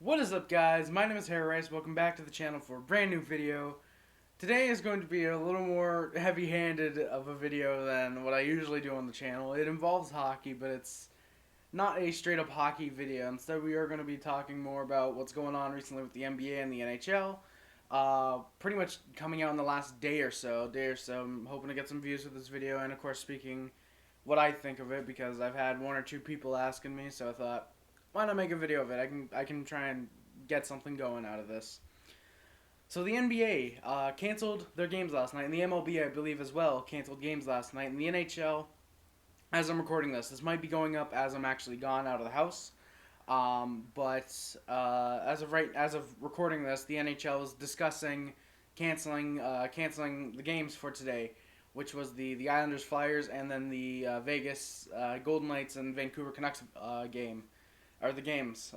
What is up, guys? My name is Harry. Welcome back to the channel for a brand new video. Today is going to be a little more heavy-handed of a video than what I usually do on the channel. It involves hockey, but it's not a straight-up hockey video. Instead, we are going to be talking more about what's going on recently with the NBA and the NHL. Pretty much coming out in the last day or so. I'm hoping to get some views with this video, and of course, speaking what I think of it, because I've had one or two people asking me, so I thought, why not make a video of it? I can try and get something going out of this. So the NBA canceled their games last night, and the MLB, I believe, as well, canceled games last night. And the NHL, as I'm recording this might be going up as I'm actually gone out of the house. But as of recording this, the NHL is discussing canceling the games for today, which was the Islanders Flyers and then the Vegas Golden Knights and Vancouver Canucks game or the games.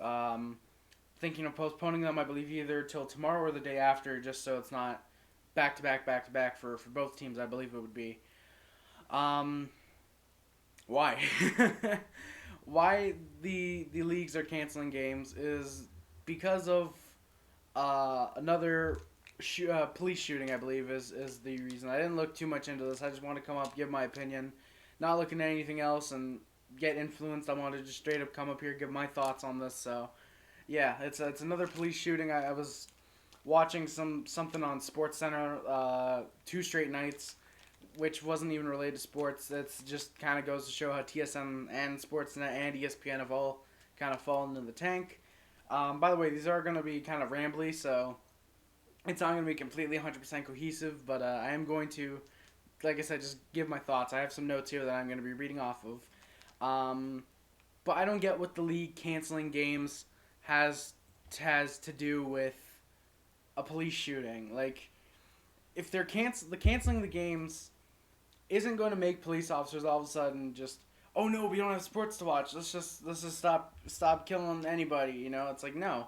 Thinking of postponing them, I believe, either till tomorrow or the day after, just so it's not back to back for both teams. I believe it would be. Why? Why the leagues are canceling games is because of another police shooting. I believe is the reason. I didn't look too much into this. I just want to come up, give my opinion, not looking at anything else, and get influenced. I wanted to just straight up come up here, give my thoughts on this. So, yeah, it's another police shooting. I was watching something on Sports Center two straight nights, which wasn't even related to sports. It's just kind of goes to show how TSN and Sportsnet and ESPN have all kind of fallen in the tank. By the way, these are going to be kind of rambly, so it's not going to be completely 100% cohesive, but I am going to, like I said, just give my thoughts. I have some notes here that I'm going to be reading off of. But I don't get what the league canceling games has to do with a police shooting. Like, if they're canceling the games isn't going to make police officers all of a sudden just, oh no, we don't have sports to watch. Let's just stop killing anybody. You know, it's like, no,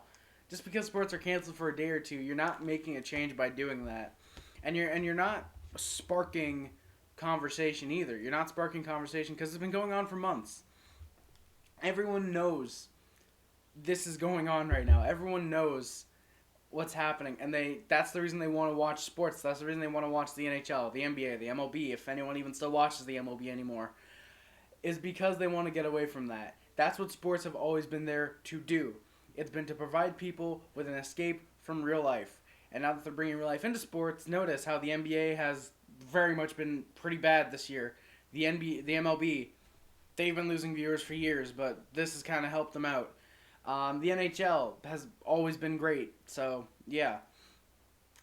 just because sports are canceled for a day or two, you're not making a change by doing that, and you're not sparking conversation either. You're not sparking conversation because it's been going on for months. Everyone knows this is going on right now. Everyone knows what's happening, and that's the reason they want to watch sports. That's the reason they want to watch the NHL, the NBA, the MLB, if anyone even still watches the MLB anymore, is because they want to get away from that. That's what sports have always been there to do. It's been to provide people with an escape from real life. And now that they're bringing real life into sports, notice how the NBA has very much been pretty bad this year. The MLB, they've been losing viewers for years, but this has kind of helped them out. The NHL has always been great, so yeah.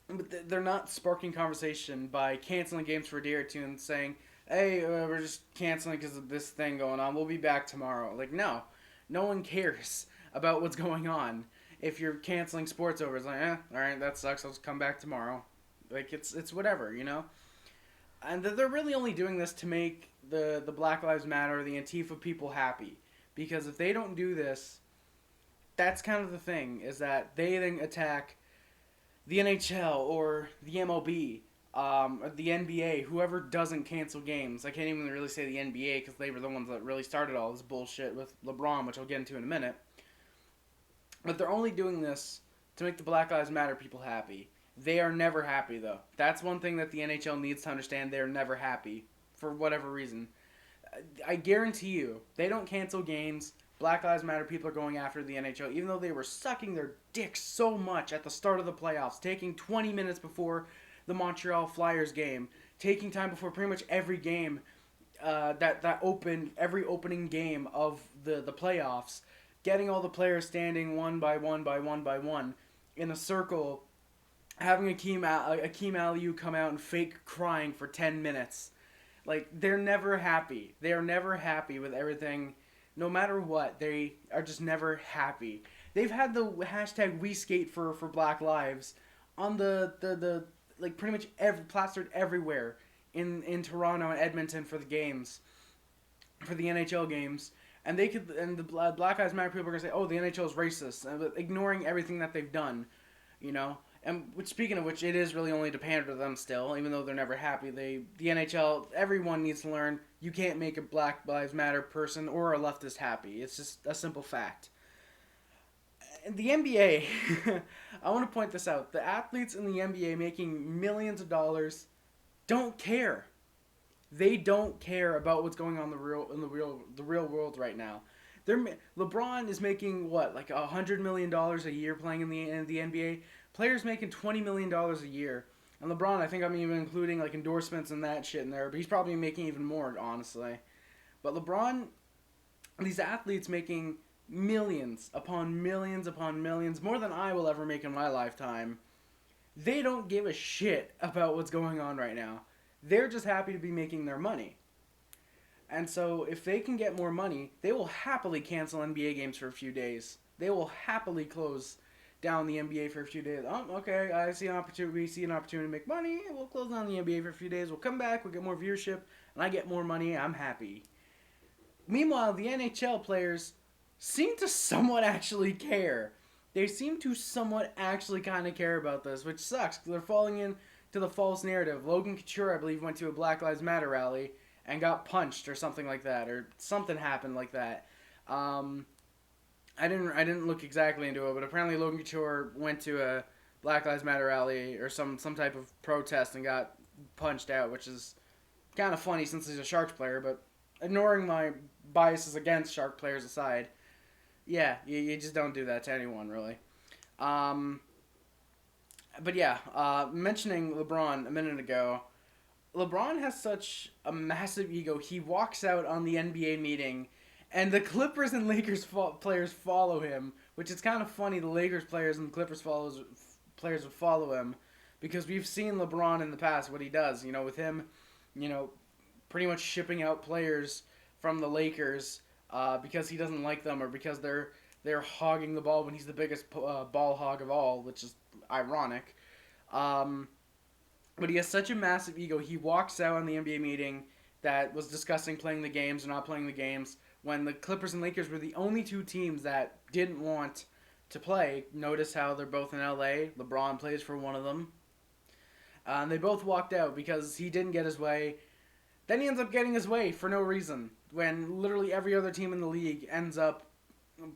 But they're not sparking conversation by canceling games for a day or two and saying, hey, we're just canceling because of this thing going on. We'll be back tomorrow. Like, no. No one cares about what's going on. If you're canceling sports over, it's like, alright, that sucks. I'll just come back tomorrow. Like, it's whatever, you know? And they're really only doing this to make the Black Lives Matter, the Antifa people happy. Because if they don't do this, that's kind of the thing, is that they then attack the NHL or the MLB, or the NBA, whoever doesn't cancel games. I can't even really say the NBA because they were the ones that really started all this bullshit with LeBron, which I'll get into in a minute. But they're only doing this to make the Black Lives Matter people happy. They are never happy, though. That's one thing that the NHL needs to understand. They're never happy, for whatever reason. I guarantee you, they don't cancel games. Black Lives Matter people are going after the NHL, even though they were sucking their dicks so much at the start of the playoffs, taking 20 minutes before the Montreal Flyers game, taking time before pretty much every game every opening game of the playoffs, getting all the players standing one by one in a circle, having Akeem Aliu come out and fake crying for 10 minutes. Like, they're never happy. They are never happy with everything. No matter what, they are just never happy. They've had the hashtag We Skate for Black Lives on the like pretty much plastered everywhere in Toronto and Edmonton for the games, for the NHL games. And the Black Lives Matter people are gonna say, oh, the NHL is racist, ignoring everything that they've done, you know. And speaking of which, it is really only to pander to them still, even though they're never happy. The NHL, everyone needs to learn you can't make a Black Lives Matter person or a leftist happy. It's just a simple fact. The NBA, I want to point this out. The athletes in the NBA making millions of dollars don't care. They don't care about what's going on the real world right now. LeBron is making what, like $100 million a year playing in the NBA. Players making $20 million a year, and LeBron, I think I'm even including like endorsements and that shit in there, but he's probably making even more, honestly. But LeBron, these athletes making millions upon millions, more than I will ever make in my lifetime. They don't give a shit about what's going on right now. They're just happy to be making their money. And so if they can get more money, they will happily cancel NBA games for a few days. They will happily close down the NBA for a few days. Oh, okay, I see an opportunity. We see an opportunity to make money. We'll close down the NBA for a few days. We'll come back. We'll get more viewership, and I get more money. I'm happy. Meanwhile, the NHL players seem to somewhat actually care. They seem to somewhat actually kind of care about this, which sucks. They're falling into the false narrative. Logan Couture, I believe, went to a Black Lives Matter rally and got punched or something like that, or something happened like that. I didn't look exactly into it, but apparently Logan Couture went to a Black Lives Matter rally or some type of protest and got punched out, which is kind of funny since he's a Sharks player. But ignoring my biases against Shark players aside, yeah, you just don't do that to anyone, really. But yeah, mentioning LeBron a minute ago, LeBron has such a massive ego. He walks out on the NBA meeting, and the Clippers and Lakers players follow him, which is kind of funny. The Lakers players and the Clippers players would follow him because we've seen LeBron in the past, what he does. You know, with him, you know, pretty much shipping out players from the Lakers because he doesn't like them or because they're hogging the ball when he's the biggest ball hog of all, which is ironic. But he has such a massive ego. He walks out on the NBA meeting that was discussing playing the games or not playing the games when the Clippers and Lakers were the only two teams that didn't want to play. Notice how they're both in LA. LeBron plays for one of them. And they both walked out because he didn't get his way. Then he ends up getting his way for no reason when literally every other team in the league ends up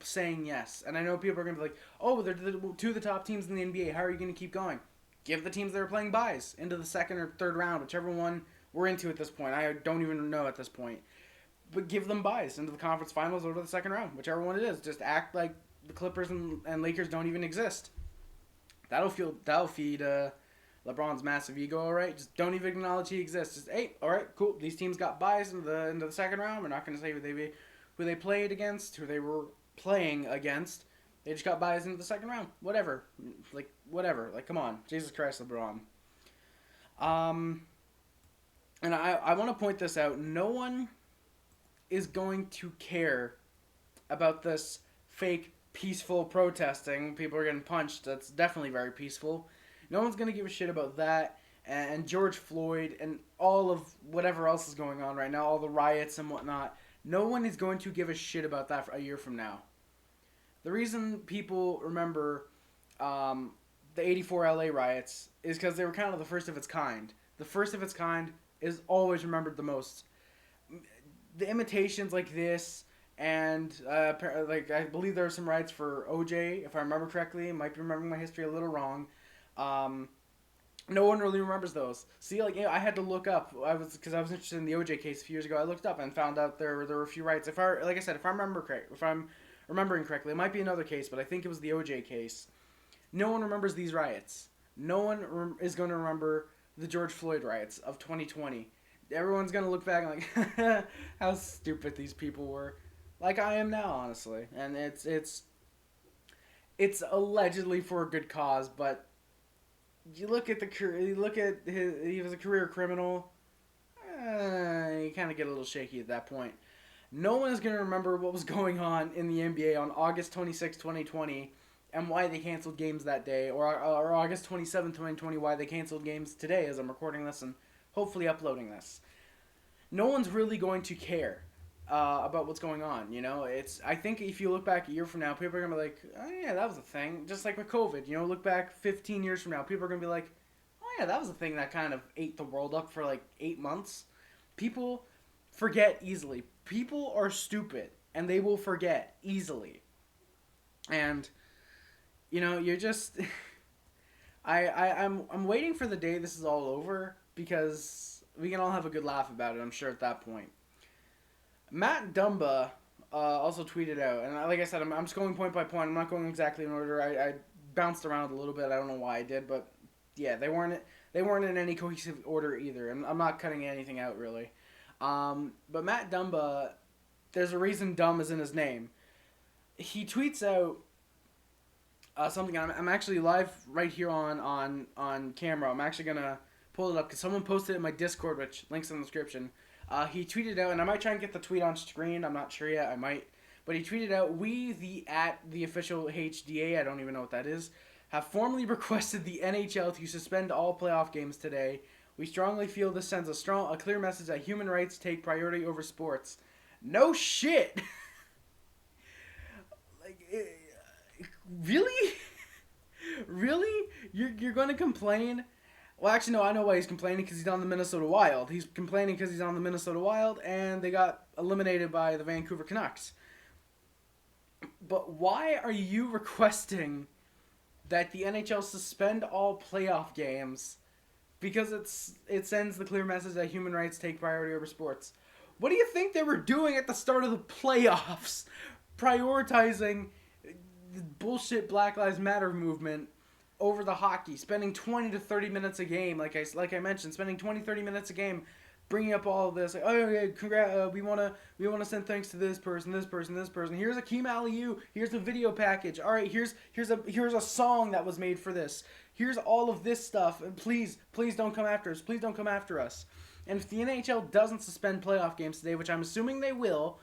saying yes. And I know people are going to be like, oh, they're two of the top teams in the NBA. How are you going to keep going? Give the teams that are playing buys into the second or third round, whichever one we're into at this point. I don't even know at this point. But give them buys into the conference finals or to the second round, whichever one it is. Just act like the Clippers and Lakers don't even exist. That'll feed LeBron's massive ego, all right? Just don't even acknowledge he exists. Just, hey, all right, cool. These teams got buys into the second round. We're not going to say who they played against, who they were playing against. They just got buys into the second round. Whatever. Like, come on. Jesus Christ, LeBron. And I want to point this out. No one is going to care about this fake peaceful protesting. People are getting punched. That's definitely very peaceful. No one's going to give a shit about that. And George Floyd and all of whatever else is going on right now, all the riots and whatnot. No one is going to give a shit about that for a year from now. The reason people remember the 84 LA riots is because they were kind of the first of its kind. The first of its kind is always remembered the most. The imitations like this, and like I believe there were some riots for OJ, if I remember correctly. Might be remembering my history a little wrong. No one really remembers those. See, like, you know, I had to look up. Because I was interested in the OJ case a few years ago. I looked up and found out there were a few riots. If I'm remembering correctly, it might be another case, but I think it was the OJ case. No one remembers these riots. No one is going to remember the George Floyd riots of 2020. Everyone's going to look back and like, how stupid these people were. Like I am now, honestly. And it's allegedly for a good cause, but he was a career criminal. You kind of get a little shaky at that point. No one is going to remember what was going on in the NBA on August 26, 2020, and why they canceled games that day, or August 27, 2020, why they canceled games today as I'm recording this and hopefully uploading this. No one's really going to care about what's going on, you know? I think if you look back a year from now, people are going to be like, oh yeah, that was a thing. Just like with COVID, you know, look back 15 years from now, people are going to be like, oh yeah, that was a thing that kind of ate the world up for like 8 months. People forget easily. People are stupid, and they will forget easily. And you're just I'm waiting for the day this is all over because we can all have a good laugh about it, I'm sure, at that point. Matt Dumba also tweeted out, and like I said, I'm just going point by point. I'm not going exactly in order. I bounced around a little bit. I don't know why I did, but yeah, they weren't in any cohesive order either. And I'm not cutting anything out really. But Matt Dumba, there's a reason dumb is in his name. He tweets out something. I'm actually live right here on camera. I'm actually gonna pull it up because someone posted it in my Discord, which links in the description. He tweeted out, and I might try and get the tweet on screen. I'm not sure yet. I might, but he tweeted out, "We the official HDA, I don't even know what that is, have formally requested the NHL to suspend all playoff games today. We strongly feel this sends a clear message that human rights take priority over sports." No shit. Really? Really? You're going to complain? Well, actually, no, I know why he's complaining, because he's on the Minnesota Wild. He's complaining because he's on the Minnesota Wild, and they got eliminated by the Vancouver Canucks. But why are you requesting that the NHL suspend all playoff games because it sends the clear message that human rights take priority over sports? What do you think they were doing at the start of the playoffs? Prioritizing the bullshit Black Lives Matter movement over the hockey, spending 20 to 30 minutes a game, like I mentioned, spending 20-30 minutes a game, bringing up all of this, like, oh yeah, we wanna send thanks to this person. Here's a Keem Alley-oop. Here's a video package. All right, here's a song that was made for this. Here's all of this stuff, and please don't come after us. Please don't come after us. And if the NHL doesn't suspend playoff games today, which I'm assuming they will,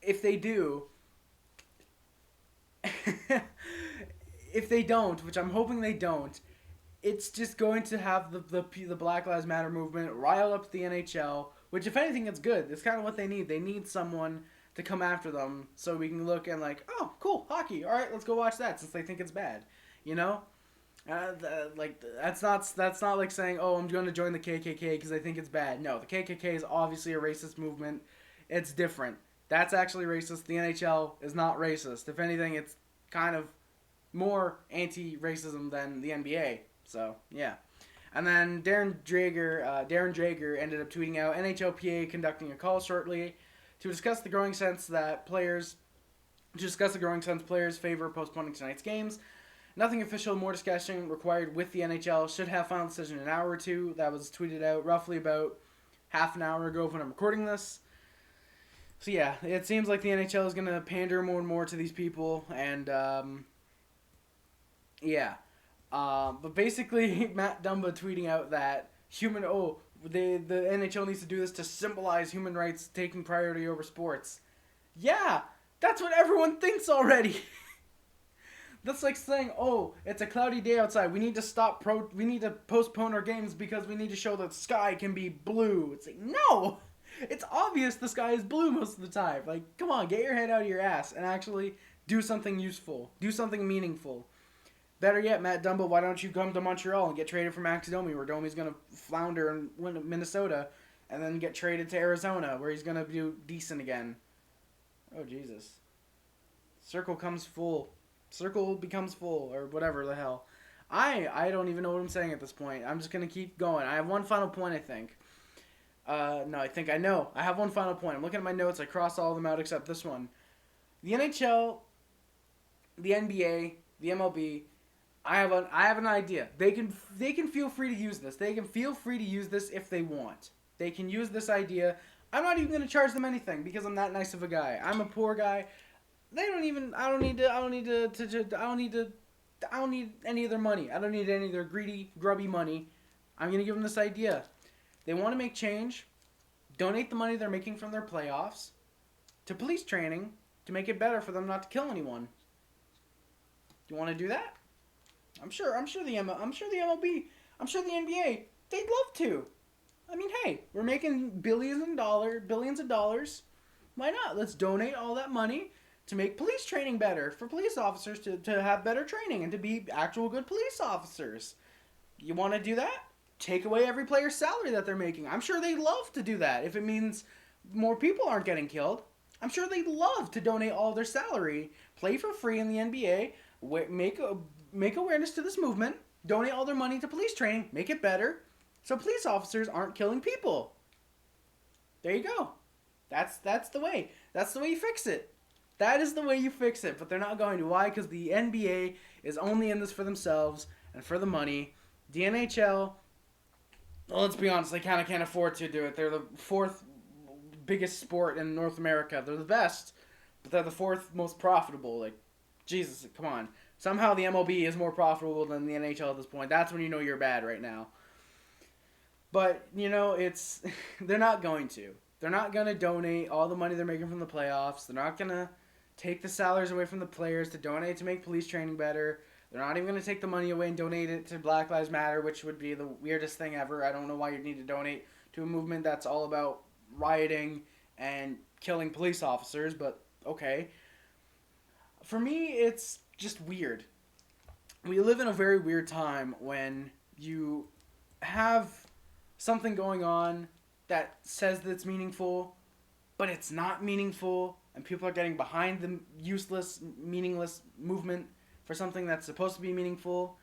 if they do. If they don't, which I'm hoping they don't, it's just going to have the Black Lives Matter movement rile up the NHL, which, if anything, it's good. It's kind of what they need. They need someone to come after them so we can look and like, oh, cool, hockey. All right, let's go watch that since they think it's bad. You know? That's not like saying, oh, I'm going to join the KKK because I think it's bad. No, the KKK is obviously a racist movement. It's different. That's actually racist. The NHL is not racist. If anything, it's kind of more anti-racism than the NBA. So, yeah. And then Darren Dreger ended up tweeting out, NHLPA conducting a call shortly to discuss the growing sense players favor postponing tonight's games. Nothing official, more discussion required with the NHL. Should have final decision in an hour or two. That was tweeted out roughly about half an hour ago when I'm recording this. So yeah, it seems like the NHL is going to pander more and more to these people, and yeah. But basically, Matt Dumba tweeting out that the NHL needs to do this to symbolize human rights taking priority over sports. Yeah, that's what everyone thinks already. That's like saying, oh, it's a cloudy day outside. We need to we need to postpone our games because we need to show that the sky can be blue. It's like, no! It's obvious the sky is blue most of the time. Like, come on, get your head out of your ass and actually do something useful. Do something meaningful. Better yet, Matt Dumba, why don't you come to Montreal and get traded for Max Domi, where Domi's going to flounder and win Minnesota, and then get traded to Arizona, where he's going to do decent again. Oh, Jesus. Circle becomes full, or whatever the hell. I don't even know what I'm saying at this point. I'm just going to keep going. I have one final point, I think. No, I think I know. I have one final point. I'm looking at my notes. I crossed all of them out except this one. The NHL, the NBA, the MLB, I have an idea. They can feel free to use this. They can feel free to use this if they want. They can use this idea. I'm not even going to charge them anything because I'm that nice of a guy. I'm a poor guy. I don't need any of their money. I don't need any of their greedy, grubby money. I'm going to give them this idea. They want to make change. Donate the money they're making from their playoffs to police training to make it better for them not to kill anyone. You want to do that? I'm sure the MLB, I'm sure the NBA, they'd love to. I mean, hey, we're making billions of dollars. Why not? Let's donate all that money to make police training better, for police officers to have better training and to be actual good police officers. You want to do that? Take away every player's salary that they're making. I'm sure they'd love to do that if it means more people aren't getting killed. I'm sure they'd love to donate all their salary play for free in the NBA, make awareness to this movement, donate all their money to police training, make it better, so police officers aren't killing people. There you go. That's the way. That's the way you fix it. That is the way you fix it. But they're not going to. Why? Because the NBA is only in this for themselves and for the money. The NHL, well, let's be honest, they kind of can't afford to do it. They're the fourth biggest sport in North America. They're the best, but they're the fourth most profitable. Like, Jesus, come on. Somehow the MLB is more profitable than the NHL at this point. That's when you know you're bad right now. But, it's they're not going to. They're not going to donate all the money they're making from the playoffs. They're not going to take the salaries away from the players to donate to make police training better. They're not even going to take the money away and donate it to Black Lives Matter, which would be the weirdest thing ever. I don't know why you need to donate to a movement that's all about rioting and killing police officers, but okay. For me, it's just weird. We live in a very weird time when you have something going on that says that it's meaningful, but it's not meaningful, and people are getting behind the useless, meaningless movement for something that's supposed to be meaningful,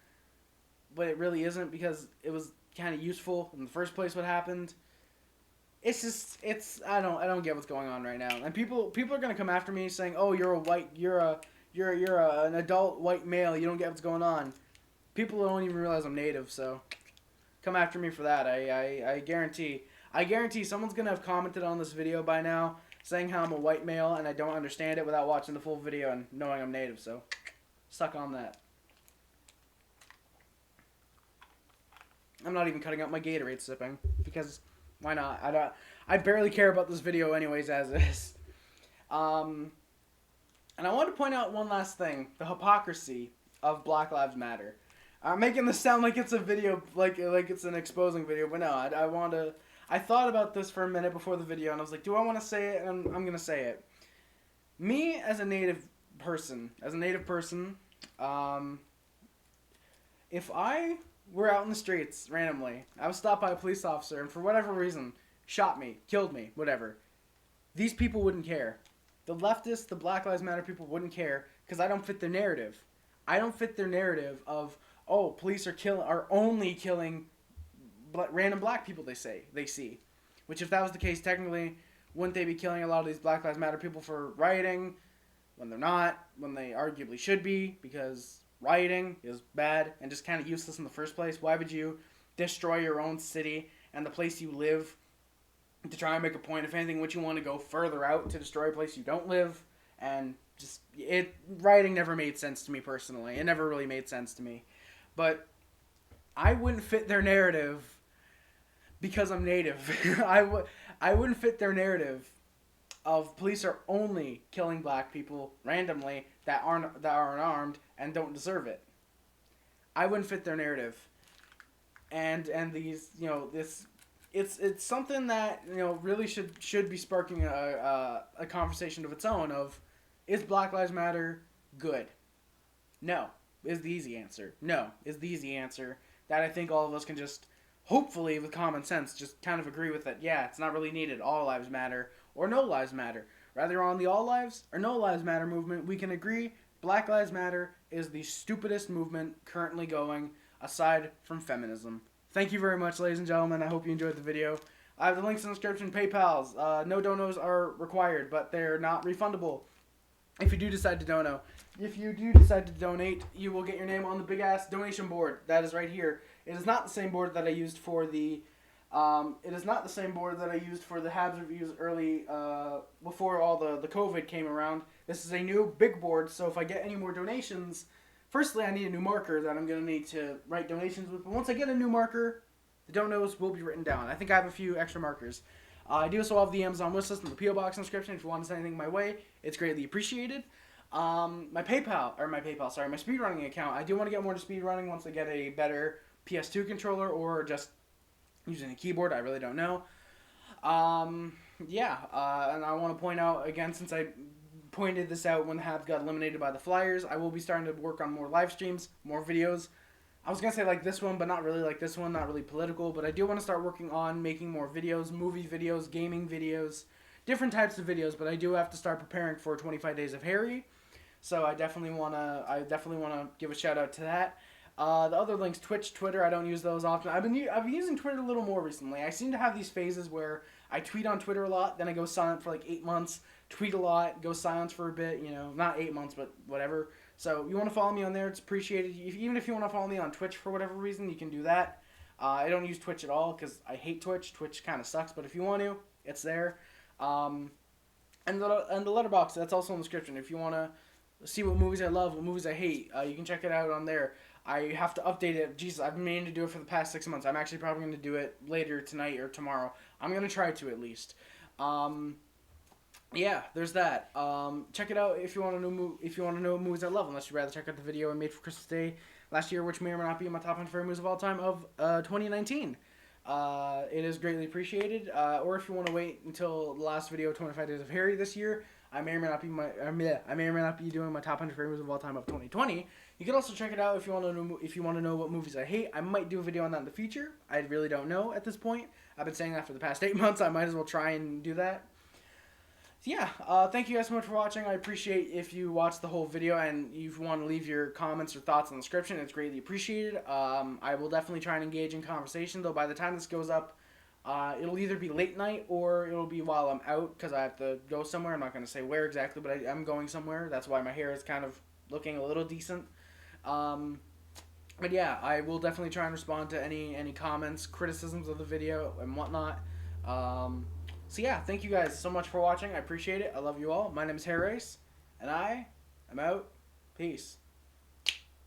but it really isn't because it was kind of useful in the first place. What happened? I don't get what's going on right now, and people are gonna come after me saying, "Oh, you're an adult white male. You don't get what's going on." People don't even realize I'm native, so come after me for that. I guarantee someone's gonna have commented on this video by now saying how I'm a white male and I don't understand it without watching the full video and knowing I'm native. So suck on that. I'm not even cutting out my Gatorade sipping because why not? I barely care about this video anyways as is. And I want to point out one last thing: the hypocrisy of Black Lives Matter. I'm making this sound like it's a video, like it's an exposing video, but no, I thought about this for a minute before the video, and I was like, do I want to say it? And I'm going to say it. Me, as a native person, if I were out in the streets randomly, I was stopped by a police officer, and for whatever reason, shot me, killed me, whatever, these people wouldn't care. The leftists, the Black Lives Matter people wouldn't care, because I don't fit their narrative. I don't fit their narrative of, oh, police are only killing random black people they see. Which if that was the case, technically, wouldn't they be killing a lot of these Black Lives Matter people for rioting when they're not, when they arguably should be, because rioting is bad and just kind of useless in the first place. Why would you destroy your own city and the place you live to try and make a point? If anything, would you want to go further out to destroy a place you don't live? And rioting never made sense to me personally. It never really made sense to me. But I wouldn't fit their narrative because I'm native. I wouldn't fit their narrative of police are only killing black people randomly that aren't armed and don't deserve it. I wouldn't fit their narrative. And these, this it's something that, really should be sparking a conversation of its own of, is Black Lives Matter good? No, is the easy answer. No, is the easy answer that I think all of us can just, hopefully with common sense, just kind of agree with that. Yeah, it's not really needed. All lives matter or no lives matter. Rather on the all lives or no lives matter movement, we can agree Black Lives Matter is the stupidest movement currently going aside from feminism. Thank you very much, ladies and gentlemen. I hope you enjoyed the video. I have the links in the description, PayPal's. No donos are required, but they're not refundable. If you do decide to donate, you will get your name on the big-ass donation board. That is right here. It is not the same board that I used for the Habs reviews early, before all the COVID came around. This is a new big board, so if I get any more donations, firstly, I need a new marker that I'm going to need to write donations with. But once I get a new marker, the donos will be written down. I think I have a few extra markers. I do also have the Amazon wish list and the P.O. Box description. If you want to send anything my way, it's greatly appreciated. My speedrunning account. I do want to get more to speedrunning once I get a better PS2 controller or just using a keyboard. I really don't know. And I want to point out again, since I pointed this out when the Habs got eliminated by the Flyers, I will be starting to work on more live streams, more videos. I was going to say like this one, but not really like this one, not really political, but I do want to start working on making more videos, movie videos, gaming videos, different types of videos, but I do have to start preparing for 25 Days of Harry. So I definitely wanna give a shout out to that. The other links, Twitch, Twitter, I don't use those often. I've been using Twitter a little more recently. I seem to have these phases where I tweet on Twitter a lot, then I go silent for like 8 months, tweet a lot, go silent for a bit. You know, not 8 months, but whatever. So you want to follow me on there, it's appreciated. Even if you want to follow me on Twitch for whatever reason, you can do that. I don't use Twitch at all because I hate Twitch. Twitch kind of sucks, but if you want to, it's there. And the letterbox, that's also in the description. If you want to see what movies I love, what movies I hate, you can check it out on there. I have to update it. Jesus, I've been meaning to do it for the past 6 months. I'm actually probably going to do it later tonight or tomorrow. I'm going to try to at least. Yeah, there's that. Check it out if you want to know what movies I love. Unless you'd rather check out the video I made for Christmas Day last year, which may or may not be in my top 100 favorite movies of all time of 2019. It is greatly appreciated. Or if you want to wait until the last video, 25 Days of Harry this year, I may or may not be doing my top 100 favorite movies of all time of 2020. You can also check it out if you want to know what movies I hate. I might do a video on that in the future. I really don't know at this point. I've been saying that for the past 8 months. I might as well try and do that. So yeah, thank you guys so much for watching. I appreciate if you watch the whole video and you want to leave your comments or thoughts in the description. It's greatly appreciated. I will definitely try and engage in conversation, though by the time this goes up, it'll either be late night or it'll be while I'm out because I have to go somewhere. I'm not going to say where exactly, but I'm going somewhere. That's why my hair is kind of looking a little decent. But yeah, I will definitely try and respond to any comments, criticisms of the video, and whatnot. So yeah, thank you guys so much for watching. I appreciate it. I love you all. My name is Harris, and I am out. Peace.